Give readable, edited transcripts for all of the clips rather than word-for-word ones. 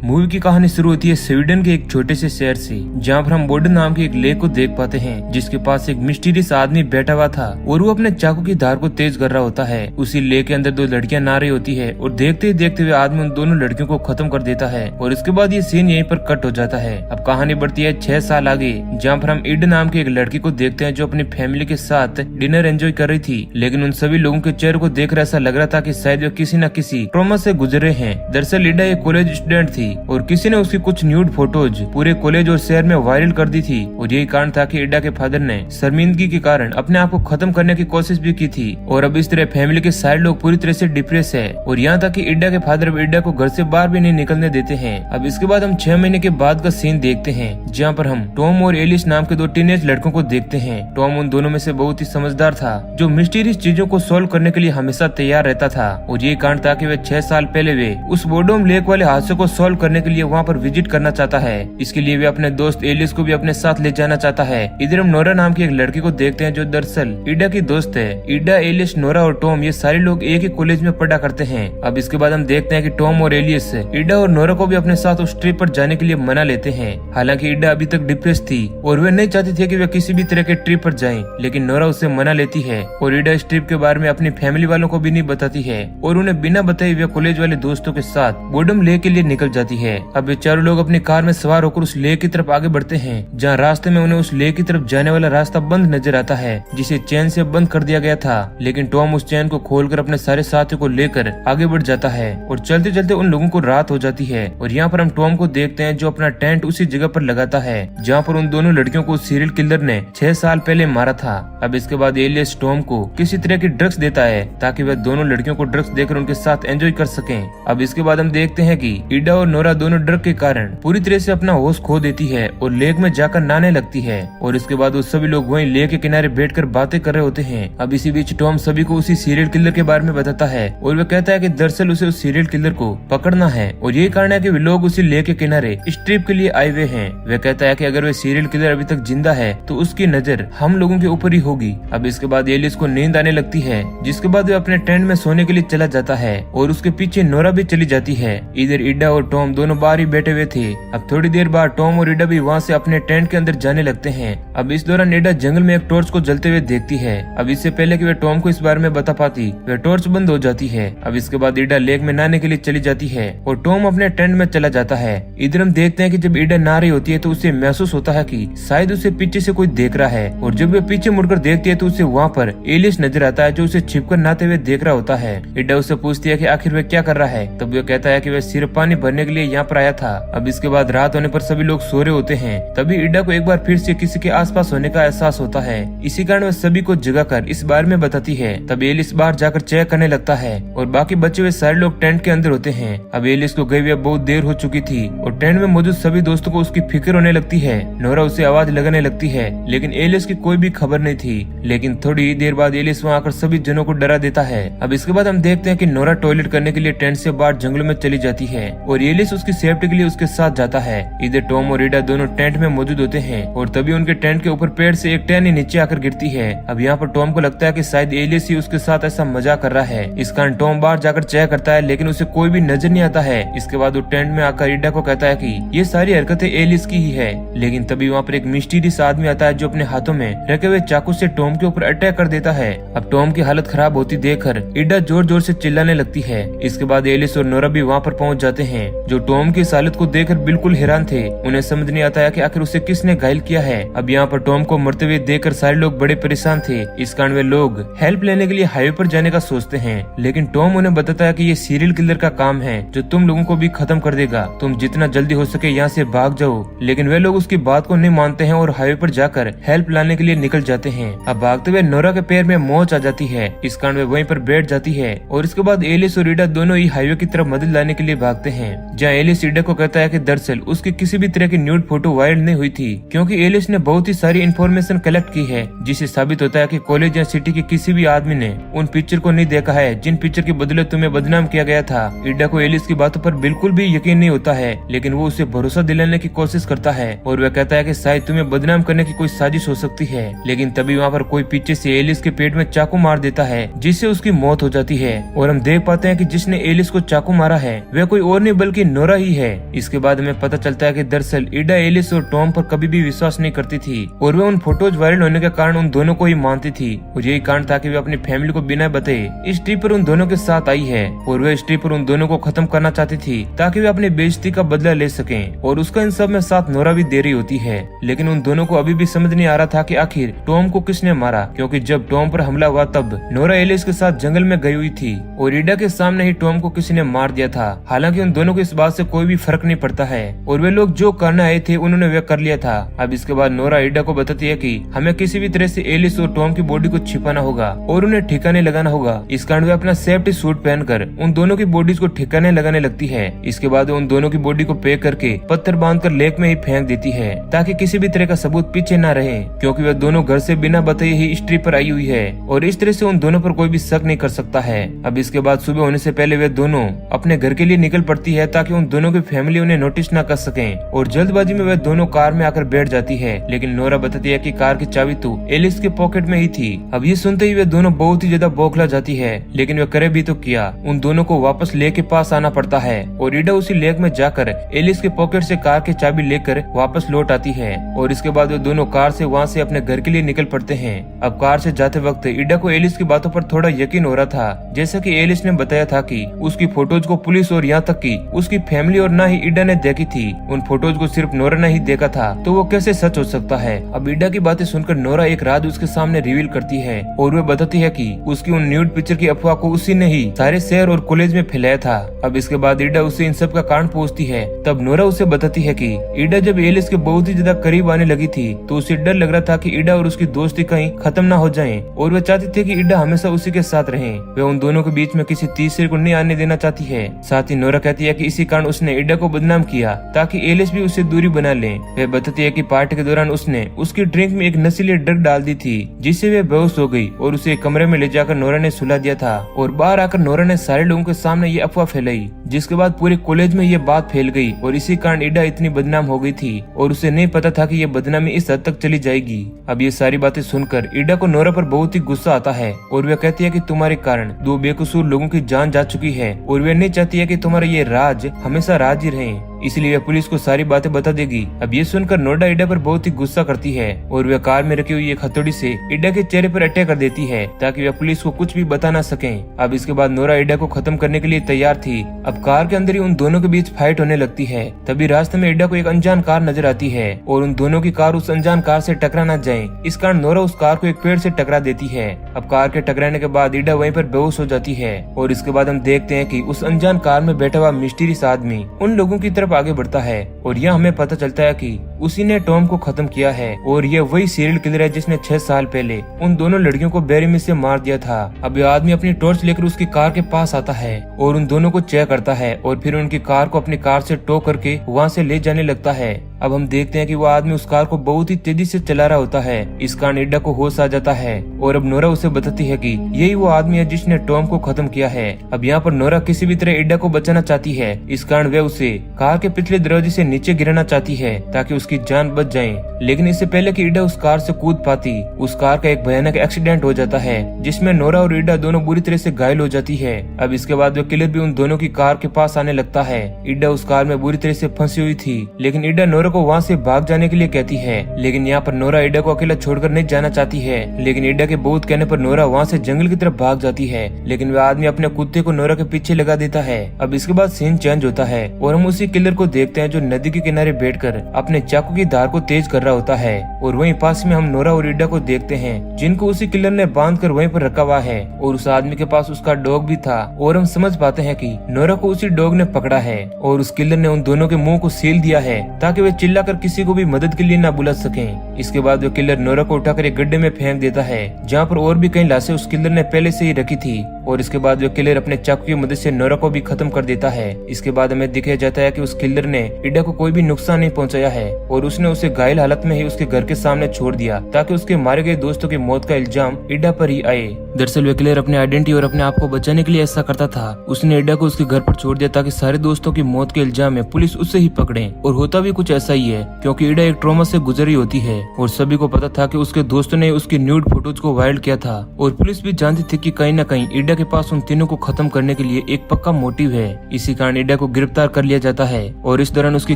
Movie की कहानी शुरू होती है स्वीडन के एक छोटे से शहर से, जहाँ पर हम बोर्डन नाम के एक लेक को देख पाते हैं, जिसके पास एक मिस्टीरियस आदमी बैठा हुआ था और वो अपने चाकू की धार को तेज कर रहा होता है। उसी लेक के अंदर दो लड़कियां नहा रही होती है और देखते ही देखते हुए आदमी उन दोनों लड़कियों को खत्म कर देता है और इसके बाद ये सीन यहीं पर कट हो जाता है। अब कहानी बढ़ती है 6 साल आगे, जहाँ पर हम इड नाम की एक लड़की को देखते हैं जो अपनी फैमिली के साथ डिनर एंजॉय कर रही थी, लेकिन उन सभी लोगों के चेहरे को देखकर ऐसा लग रहा था कि शायद वे किसी न किसी ट्रॉमा से गुजरे हैं। दरअसल इडा एक कॉलेज स्टूडेंट थी और किसी ने उसकी कुछ न्यूड फोटोज पूरे कॉलेज और शहर में वायरल कर दी थी और यही कारण था कि इडा के फादर ने शर्मिंदगी के कारण अपने आप को खत्म करने की कोशिश भी की थी और अब इस तरह फैमिली के सारे लोग पूरी तरह से डिप्रेस है और यहाँ तक कि इडा के फादर अब इडा को घर से बाहर भी नहीं निकलने देते हैं। अब इसके बाद हम 6 महीने के बाद का सीन देखते हैं, जहाँ पर हम टॉम और एलिस नाम के दो टीनेज लड़कों को देखते हैं। टॉम उन दोनों में से बहुत ही समझदार था, जो मिस्टीरियस चीजों को सोल्व करने के लिए हमेशा तैयार रहता था और ये कारण था कि वे 6 साल पहले वे उस बोर्डोम लेक वाले हादसे को सोल्व करने के लिए वहाँ पर विजिट करना चाहता है। इसके लिए वे अपने दोस्त एलिस को भी अपने साथ ले जाना चाहता है। इधर हम नोरा नाम की एक लड़की को देखते हैं जो दरअसल इडा की दोस्त है। इडा, एलिस, नोरा और टॉम ये सारे लोग एक ही कॉलेज में पढ़ा करते हैं। अब इसके बाद हम देखते हैं कि टॉम और एलिस इडा और नोरा को भी अपने साथ उस ट्रिप पर जाने के लिए मना लेते हैं। हालांकि इडा अभी तक डिप्रेस थी और वे नहीं चाहती थी कि वे किसी भी तरह के ट्रिप पर जाएं, लेकिन नोरा उसे मना लेती है और इडा इस ट्रिप के बारे में अपनी फैमिली वालों को भी नहीं बताती है और उन्हें बिना बताए वे कॉलेज वाले दोस्तों के साथ बोर्डम लेक के लिए निकल जाती है। अब ये चारों लोग अपनी कार में सवार होकर उस लेक की तरफ आगे बढ़ते हैं, जहाँ रास्ते में उन्हें उस लेक की तरफ जाने वाला रास्ता बंद नजर आता है, जिसे चैन से बंद कर दिया गया था। लेकिन टॉम उस चैन को खोलकर अपने सारे साथियों को लेकर आगे बढ़ जाता है और चलते चलते उन लोगों को रात हो जाती है और यहाँ पर हम टॉम को देखते हैं जो अपना टेंट उसी जगह पर लगाता है जहाँ पर उन दोनों लड़कियों को सीरियल किलर ने 6 साल पहले मारा था। अब इसके बाद एलियस टॉम को किसी तरह की ड्रग्स देता है ताकि वह दोनों लड़कियों को ड्रग्स देकर उनके साथ एंजॉय कर सकें। अब इसके बाद हम देखते हैं कि इडा और नोरा दोनों ड्रग के कारण पूरी तरह से अपना होश खो देती है और लेक में जाकर नहाने लगती है और इसके बाद वो सभी लोग वहीं लेक के किनारे बैठकर बातें कर रहे होते हैं। अब इसी बीच टॉम सभी को उसी सीरियल किलर के बारे में बताता है और वह कहता है कि दरअसल उसे उस सीरियल किलर को पकड़ना है और यही कारण है कि वे लोग उसी लेक के किनारे इस ट्रिप के लिए आए हुए हैं। वह कहता है कि अगर वह सीरियल किलर अभी तक जिंदा है तो उसकी नजर हम लोगों के ऊपर ही होगी। अब इसके बाद एलिस को नींद आने लगती है, जिसके बाद वह अपने टेंट में सोने के लिए चला जाता है और उसके पीछे नोरा भी चली जाती है। इधर इडा और टॉम दोनों बाहर ही बैठे हुए थे। अब थोड़ी देर बाद टॉम और इडा भी वहाँ से अपने टेंट के अंदर जाने लगते हैं। अब इस दौरान इडा जंगल में एक टॉर्च को जलते हुए देखती है। अब इससे पहले कि वह टॉम को इस बारे में बता पाती, वह टॉर्च बंद हो जाती है। अब इसके बाद इडा लेक में नहाने के लिए चली जाती है और टॉम अपने टेंट में चला जाता है। इधर हम देखते हैं कि जब इडा नहा रही होती है तो उसे महसूस होता है कि शायद उसे पीछे से कोई देख रहा है और जब वह पीछे मुड़कर देखती है तो उसे वहाँ पर एलिस नजर आता है जो उसे छिपकर नहाते हुए देख रहा होता है। इडा उससे पूछती है कि आखिर वह क्या कर रहा है, तब वह कहता है कि वह सिर्फ पानी भरने के लिए यहाँ पर आया था। अब इसके बाद रात होने पर सभी लोग सो रहे होते हैं, तभी इडा को एक बार फिर से किसी के आसपास होने का एहसास होता है। इसी कारण वह सभी को जगाकर इस बारे में बताती है। तब एलिस बाहर जाकर चेक करने लगता है और बाकी बचे हुए सारे लोग टेंट के अंदर होते हैं। अब एलिस को गए हुए बहुत देर हो चुकी थी और टेंट में मौजूद सभी दोस्तों को उसकी फिक्र होने लगती है। नोरा उसे आवाज लगाने लगती है, लेकिन एलिस की कोई भी खबर नहीं थी। लेकिन थोड़ी देर बाद एलिस वहाँ आकर सभी जनों को डरा देता है। अब इसके बाद हम देखते हैं कि नोरा टॉयलेट करने के लिए टेंट से बाहर जंगलों में चली जाती है और एलिस उसकी सेफ्टी के लिए उसके साथ जाता है। इधर टॉम और इडा दोनों टेंट में मौजूद होते हैं और तभी उनके टेंट के ऊपर पेड़ से एक टहनी नीचे आकर गिरती है। अब यहाँ पर टॉम को लगता है कि शायद एलिस ही उसके साथ ऐसा मजाक कर रहा है। इस कारण टॉम बाहर जाकर चेक करता है, लेकिन उसे कोई भी नजर नहीं आता है। इसके बाद वो टेंट में आकर इडा को कहता है कि ये सारी हरकतें एलिस की ही है। लेकिन तभी वहाँ पर एक मिस्टीरियस आदमी आता है जो अपने हाथों में रखे हुए चाकू से टॉम के ऊपर अटैक कर देता है। अब टॉम की हालत खराब होती देखकर इडा जोर जोर से चिल्लाने लगती है। इसके बाद एलिस और नोरा भी वहाँ पर पहुँच जाते हैं, जो टॉम की इस हालत को देखकर बिल्कुल हैरान थे। उन्हें समझ नहीं आता है कि आखिर उसे किसने घायल किया है। अब यहाँ पर टॉम को मरते हुए देखकर सारे लोग बड़े परेशान थे। इस कारण वे लोग हेल्प लेने के लिए हाईवे पर जाने का सोचते हैं, लेकिन टॉम उन्हें बताता है कि ये सीरियल किलर का काम है जो तुम लोगों को भी खत्म कर देगा। तुम जितना जल्दी हो सके यहाँ से भाग जाओ। लेकिन वे लोग उसकी बात को नहीं मानते हैं और हाईवे पर जाकर हेल्प लाने के लिए निकल जाते हैं। अब भागते हुए नोरा के पैर में मोच आ जाती है। इस कारण वे वहीं पर बैठ जाती है और इसके बाद एलिस और इडा दोनों ही हाईवे की तरफ मदद लाने के लिए भागते हैं, जहाँ एलिस इडा को कहता है कि दरअसल उसकी किसी भी तरह की न्यूड फोटो वायरल नहीं हुई थी, क्योंकि एलिस ने बहुत ही सारी इन्फॉर्मेशन कलेक्ट की है, जिससे साबित होता है कि कॉलेज या सिटी के किसी भी आदमी ने उन पिक्चर को नहीं देखा है जिन पिक्चर के बदले तुम्हें बदनाम किया गया था। इडा को एलिस की बातों पर बिल्कुल भी यकीन नहीं होता है, लेकिन वो उसे भरोसा दिलाने की कोशिश करता है और वह कहता है कि शायद तुम्हें बदनाम करने की कोई साजिश हो सकती है। लेकिन तभी वहाँ पर कोई पीछे से एलिस के पेट में चाकू मार देता है, जिससे उसकी मौत हो जाती है और हम देख पाते हैं कि जिसने एलिस को चाकू मारा है वह कोई और नहीं बल्कि नोरा ही है। इसके बाद हमें पता चलता है कि दरअसल ईडा एलिस और टॉम पर कभी भी विश्वास नहीं करती थी और वे उन फोटोज वायरल होने के कारण उन दोनों को ही मानती थी और यही कारण था कि वे अपनी फैमिली को बिना बताए इस ट्रिप पर उन दोनों के साथ आई है और वे इस ट्रिप पर उन दोनों को खत्म करना चाहती थी ताकि वे अपनी बेइज्जती का बदला ले सकें और उसका इन सब में साथ नोरा भी दे रही होती है। लेकिन उन दोनों को अभी भी समझ नहीं आ रहा था कि आखिर टॉम को किसने मारा, क्योंकि जब टॉम पर हमला हुआ तब नोरा एलिस के साथ जंगल में गई हुई थी और ईडा के सामने ही टॉम को किसी ने मार दिया था। हालांकि उन दोनों को इस बात से कोई भी फर्क नहीं पड़ता है और वे लोग जो करने आए थे उन्होंने वे कर लिया था। अब इसके बाद नोरा ईडा को बताती है कि हमें किसी भी तरह से एलिस और टॉम की बॉडी को छिपाना होगा और उन्हें ठिकाने लगाना होगा। इस कारण वे अपना सेफ्टी सूट पहनकर उन दोनों की बॉडीज को ठिकाने लगाने लगती है। इसके बाद उन दोनों की बॉडी को पैक करके पत्थर बांधकर लेक में ही फेंक देती है ताकि किसी भी तरह का सबूत पीछे न रहे, क्योंकि वे दोनों घर से बिना बताए ही इस ट्रिप पर आई हुई है और इस तरह से उन दोनों पर कोई भी शक नहीं कर सकता है। अब इसके बाद सुबह होने से पहले वे दोनों अपने घर के लिए निकल पड़ती है ताकि उन दोनों की फैमिली उन्हें नोटिस न कर सके और जल्दबाजी में वे दोनों कार में आकर बैठ जाती है। लेकिन नोरा बताती है कि कार की चाबी तो एलिस के पॉकेट में ही थी। अब ये सुनते ही वे दोनों बहुत ही ज्यादा बौखला जाती है, लेकिन वे करे भी तो क्या, उन दोनों को वापस लेक के पास आना पड़ता है और ईडा उसी लेक में जाकर एलिस के पॉकेट से कार की चाबी लेकर वापस लौट आती है और इसके बाद वे दोनों कार से वहाँ से अपने घर के लिए निकल पड़ते हैं। अब कार से जाते वक्त ईडा को एलिस की बातों पर थोड़ा यकीन हो रहा था, जैसा कि एलिस ने बताया था कि उसकी फोटोज को पुलिस और यहाँ तक कि उसकी फैमिली और ना ही ईडा ने देखी थी। उन फोटोज को सिर्फ नोरा ने ही देखा था, तो वो कैसे सच हो सकता है। अब ईडा की बातें सुनकर नोरा एक राज उसके सामने रिवील करती है और वे बताती है कि उसकी उन न्यूड पिक्चर की अफवाह को उसी ने ही सारे शहर और कॉलेज में फैलाया था। अब इसके बाद ईडा उससे इन सब का कारण पूछती है। तब नोरा उसे बताती है कि ईडा जब एलिस के बहुत ही ज्यादा करीब आने लगी थी तो उसे डर लग रहा था कि ईडा और उसकी दोस्ती कहीं खत्म ना हो जाए और वे चाहती थी कि ईडा हमेशा उसी के साथ रहे। वे उन दोनों के बीच में किसी तीसरे को नहीं आने देना चाहती है। साथ ही नोरा कहती है कि इसी कारण उसने ईडा को बदनाम किया ताकि एलिस भी उससे दूरी बना ले। वे बताती है कि पार्टी के दौरान उसने उसकी ड्रिंक में एक नशीली ड्रग डाल दी थी जिससे वे बेहोश हो गई और उसे कमरे में ले जाकर नोरा ने सुला दिया था और बाहर आकर नोरा ने सारे लोगों के सामने ये अफवाह फैलाई, जिसके बाद पूरे कॉलेज में ये बात फैल गई और इसी कारण ईडा इतनी बदनाम हो गई थी और उसे नहीं पता था कि ये बदनामी इस हद तक चली जाएगी। अब ये सारी बातें सुनकर ईडा को नोरा पर बहुत ही गुस्सा आता है और वे कहती है कि तुम्हारे कारण 2 बेकसूर लोगों की जान जा चुकी है और वे नहीं चाहती है कि तुम्हारा ये राज हमेशा राज ही रहे, इसलिए पुलिस को सारी बातें बता देगी। अब ये सुनकर नोरा ईडा पर बहुत ही गुस्सा करती है और वह कार में रखी हुई एक हथौड़ी से ईडा के चेहरे पर अटैक कर देती है ताकि वह पुलिस को कुछ भी बता ना सके। अब इसके बाद नोरा ईडा को खत्म करने के लिए तैयार थी। अब कार के अंदर ही उन दोनों के बीच फाइट होने लगती है। तभी रास्ते में ईडा को एक अनजान कार नजर आती है और उन दोनों की कार उस अनजान कार से टकरा न जाए, इस कारण नोरा उस कार को एक पेड़ से टकरा देती है। अब कार के टकराने के बाद ईडा वहीं पर बेहोश हो जाती है और इसके बाद हम देखते हैं कि उस अनजान कार में बैठा हुआ मिस्टीरियस आदमी उन लोगों की तरफ आगे बढ़ता है और यह हमें पता चलता है कि उसी ने टॉम को खत्म किया है और ये वही सीरियल किलर है जिसने 6 साल पहले उन दोनों लड़कियों को बेरहमी से मार दिया था। अब यह आदमी अपनी टॉर्च लेकर उसकी कार के पास आता है और उन दोनों को चेक करता है और फिर उनकी कार को अपनी कार से टो करके वहाँ से ले जाने लगता है। अब हम देखते हैं कि वो आदमी उस कार को बहुत ही तेजी से चला रहा होता है। इस कारण ईडा को होश आ जाता है और अब नोरा उसे बताती है कि यही वो आदमी है जिसने टॉम को खत्म किया है। अब यहाँ पर नोरा किसी भी तरह ईडा को बचाना चाहती है, इस कारण वे उसे कार के पिछले दरवाजे से नीचे गिराना चाहती है ताकि उसकी जान बच जाए। लेकिन इससे पहले कि ईडा उस कार से कूद पाती, उस कार का एक भयानक एक्सीडेंट हो जाता है जिसमें नोरा और ईडा दोनों बुरी तरह से घायल हो जाती है। अब इसके बाद वो किलर भी उन दोनों की कार के पास आने लगता है। ईडा उस कार में बुरी तरह से फंसी हुई थी, लेकिन ईडा नोरा को वहाँ से भाग जाने के लिए कहती है। लेकिन यहाँ पर नोरा ईडा को अकेला छोड़कर नहीं जाना चाहती है, लेकिन ईडा के बहुत कहने पर नोरा वहाँ से जंगल की तरफ भाग जाती है। लेकिन वह आदमी अपने कुत्ते को नोरा के पीछे लगा देता है। अब इसके बाद सीन चेंज होता है और हम उसी किलर को देखते हैं जो नदी के किनारे बैठकर अपने चाकू की धार को तेज कर रहा होता है और वहीं पास में हम नोरा और ईडा को देखते हैं जिनको उसी किलर ने बांध कर वहीं पर रखा हुआ है और उस आदमी के पास उसका डॉग भी था और हम समझ पाते हैं कि नोरा को उसी डॉग ने पकड़ा है और उस किलर ने उन दोनों के मुंह को सील दिया है ताकि वे चिल्लाकर किसी को भी मदद के लिए ना बुला सकें। इसके बाद वो किलर नोरा को उठाकर एक गड्ढे में फेंक देता है जहाँ पर और भी कई लाशें उस किलर ने पहले से ही रखी थी और इसके बाद वो किलर अपने चाकू की मदद से नोरा को भी खत्म कर देता है। इसके बाद हमें दिखाया जाता है कि उस किलर ने ईडा को कोई भी नुकसान नहीं पहुंचाया है और उसने उसे घायल हालत में ही उसके घर के सामने छोड़ दिया ताकि उसके मारे गए दोस्तों की मौत का इल्जाम ईडा पर ही आए। दरअसल वे किलर अपने आइडेंटिटी और अपने आप को बचाने के लिए ऐसा करता था। उसने ईडा को उसके घर पर छोड़ दिया ताकि सारे दोस्तों की मौत के इल्जाम में पुलिस उससे ही पकड़े और होता भी कुछ ऐसा ही है क्योंकि ईडा एक ट्रॉमा से गुजरी होती है और सभी को पता था कि उसके दोस्तों ने उसकी न्यूड फोटोज को वायरल किया था और पुलिस भी जानती थी कि कहीं न कहीं ईडा इडा के पास उन तीनों को खत्म करने के लिए एक पक्का मोटिव है। इसी कारण इडा को गिरफ्तार कर लिया जाता है और इस दौरान उसकी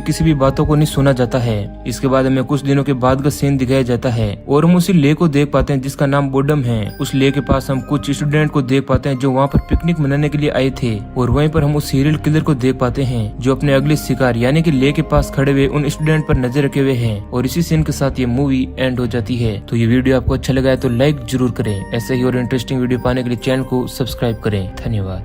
किसी भी बातों को नहीं सुना जाता है। इसके बाद हमें कुछ दिनों के बाद का सीन दिखाया जाता है और हम उसी ले को देख पाते हैं जिसका नाम बोडम है। उस ले के पास हम कुछ स्टूडेंट को देख पाते हैं जो वहाँ पर पिकनिक मनाने के लिए आए थे और वहीं पर हम उस सीरियल किलर को देख पाते हैं जो अपने अगले शिकार यानी कि ले के पास खड़े हुए उन स्टूडेंट पर नजर रखे हुए हैं। और इसी सीन के साथ ये मूवी एंड हो जाती है। तो ये वीडियो आपको अच्छा लगा है तो लाइक जरूर करें। ऐसे ही और इंटरेस्टिंग वीडियो पाने के लिए चैनल को सब्सक्राइब करें। धन्यवाद।